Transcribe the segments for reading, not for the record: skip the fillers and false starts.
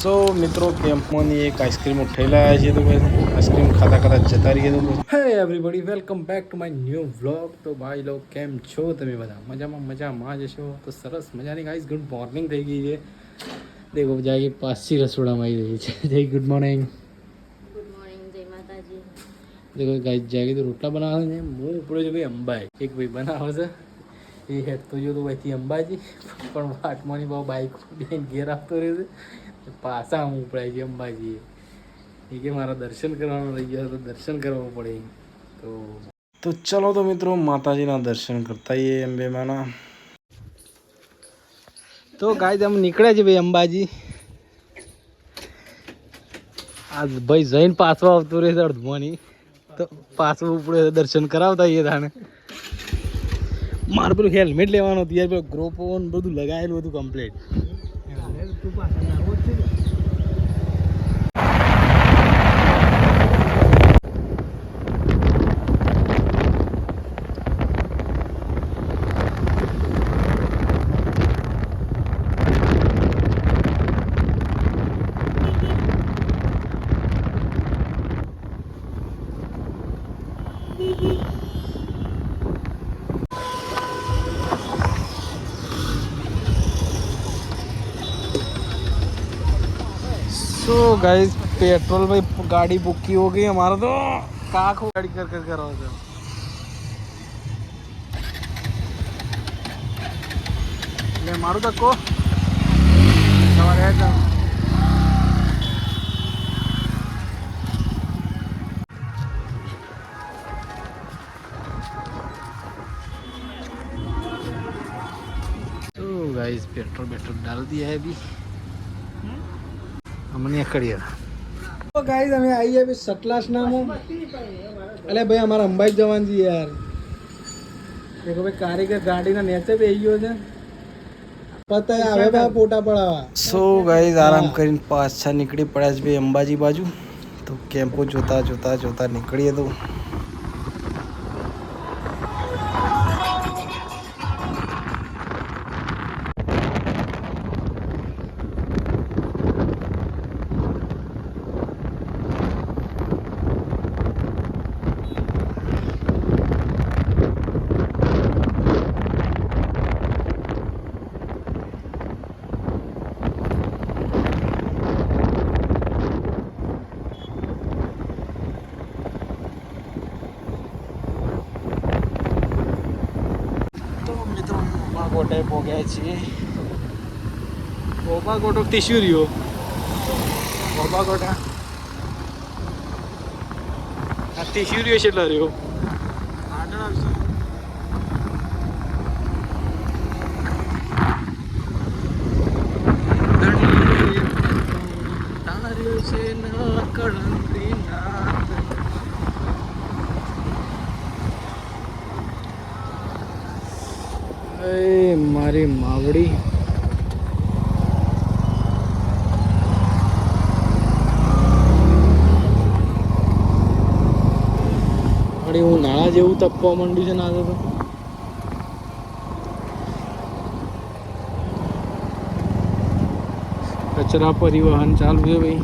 સો મિત્રો કેમ્પમાંની એક આઈસ્ક્રીમ ઉઠાઈ લાયા છે તો ભાઈ આઈસ્ક્રીમ ખાતા ખાતા જતા રહીએ તો ભાઈ હે everybody welcome back to my new vlog. તો ભાઈ લોકો કેમ છો તમે બધા? મજામાં જશો તો સરસ મજાની ગાઈસ ગુડ મોર્નિંગ થઈ ગઈ છે. દેખો જાય પાછી રસોડામાં આવી રહી છે. જય ગુડ મોર્નિંગ. જય માતાજી. देखो गाइस जाएगी तो रोटला बनावे છે. હું ઉપડ્યો છું ભાઈ અંબાઈ. એક ભાઈ બનાવે છે એ હેડ તો જો તો ભાઈથી અંબાજી પણ વાટમાંની બહુ બાઈક બેન ઘેર આપતો રહ્યો છે. પાછા હું ઉપડાય છે અંબાજી. એ કે મારા દર્શન કરવાનું રહી ગયા તો દર્શન કરવા પડે. તો ચલો તો મિત્રો માતાજીના દર્શન કરતા આવીએ અંબે માના. તો ગાઈસ અમે નીકળ્યા છે ભાઈ અંબાજી. આ ભાઈ જઈને પાછો આવતો રહે છે અડધવાની તો પાછું ઉપડે દર્શન કરાવતા એ તાણે. મારે પેલું હેલ્મેટ લેવાનું હતું યાર, પેલું ગ્રોપો બધું લગાવેલું હતું કમ્પ્લીટ. तो गाइस पेट्रोल भाई गाड़ी बुक की हो गई हमारा तो काक हो गाड़ी कर रहा था. ले मारू तक को सवार है तो गाइस पेट्रोल डाल दिया है अभी हमने खड़ी. तो गाइस हमें आई है सतलास नाम. अरे भाई हमारा अंबाई जवान जी यार देखो भाई कारीगर गाड़ी ना नीचे पे आई हो है पता है आवे बा पोटा पड़ा. સો ગાઈસ આરામ કરીને પાછા નીકળી પડ્યા છે ભાઈ અંબાજી બાજુ. તો કેમ્પો જોતા નીકળીએ તો गोटे हो गया छे. ओबा गोटो टिश्यू रियो ओबा गोटा આ ટિશ્યુ रियो કેટલા રહ્યો મારી માવડી. હું નાળા જેવું તપવા માંડ્યું છે ના તો કચરા પરિવહન ચાલુ છે ભાઈ.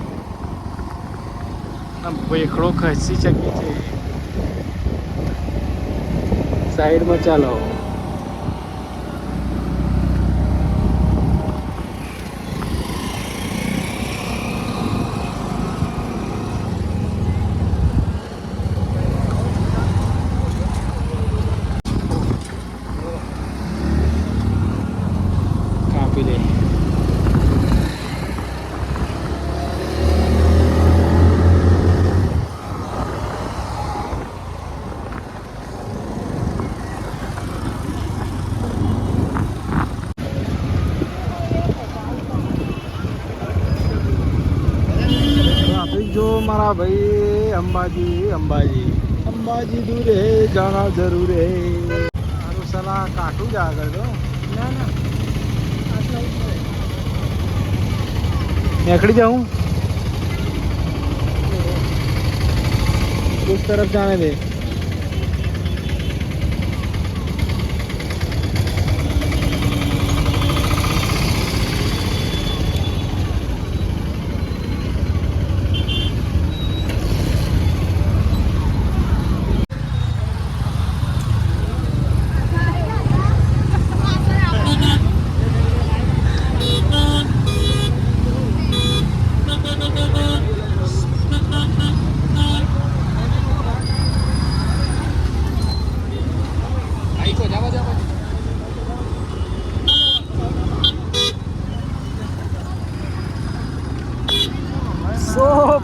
ભેખડો ખસી શકે છે સાઈડમાં ચાલો. जो मारा भाई अंबाजी दूर है जाना जरूर है. मारू सलाह काटू जा कर दो ना नेकड़ी जाऊं उस तरफ जाने दे.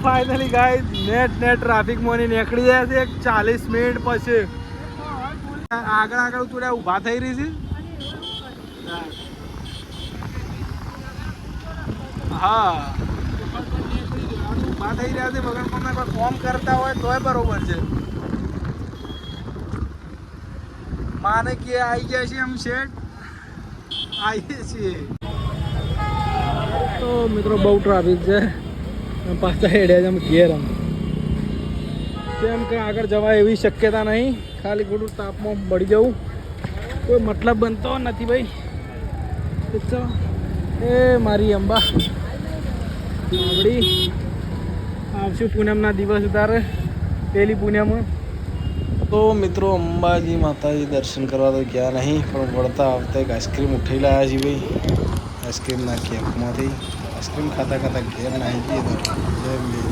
ફાઇનલી ગાઈસ નેટ ટ્રાફિકમાં નીકળી જાય છે 40 મિનિટ પછી. આગળ થોડા ઊભા થઈ રહી છે. હા ઊભા થઈ રહ્યા છે મગર કોઈ ફોર્મ કરતા હોય તોય બરોબર છે. માને કે આવી ગયા છે એમ શેઠ આવીએ છીએ. તો મિત્રો બહુ ટ્રાફિક છે પાછા હેડ્યા છે અમે ઘેર. કેમ કે આગળ જવાય એવી શક્યતા નહીં, ખાલી ખોટું તાપમાં બળી જવું કોઈ મતલબ બનતો નથી ભાઈ. તો એ મારી અંબા આપણી આવશું પૂનમના દિવસ ઉતારે પહેલી પૂનમમાં. તો મિત્રો અંબાજી માતાજી દર્શન કરવા તો ગયા નહીં, પણ વળતા આવતા એક આઈસ્ક્રીમ ઉઠાઈ લાવ્યા છીએ ભાઈ આઈસ્ક્રીમના કેકમાંથી. આઈસ્ક્રીમ ખાતા ઘેર નાહી જઈએ તો જેમ બી.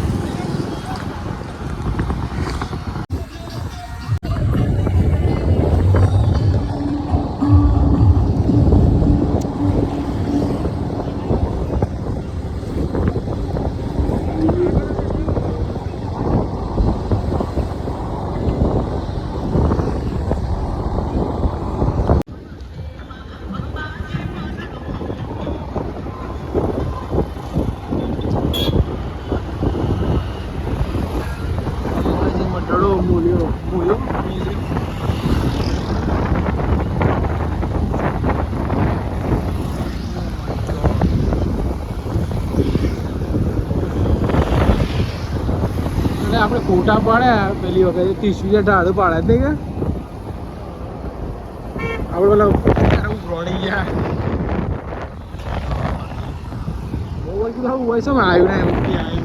આપણે ફોટા પાડ્યા પેલી વખતે 30 ઢાળું પાડ્યા નહીં કે આપણે પેલા રોડી ગયા બહુ વર્ષ આવ્યું ને એમ આવ્યું.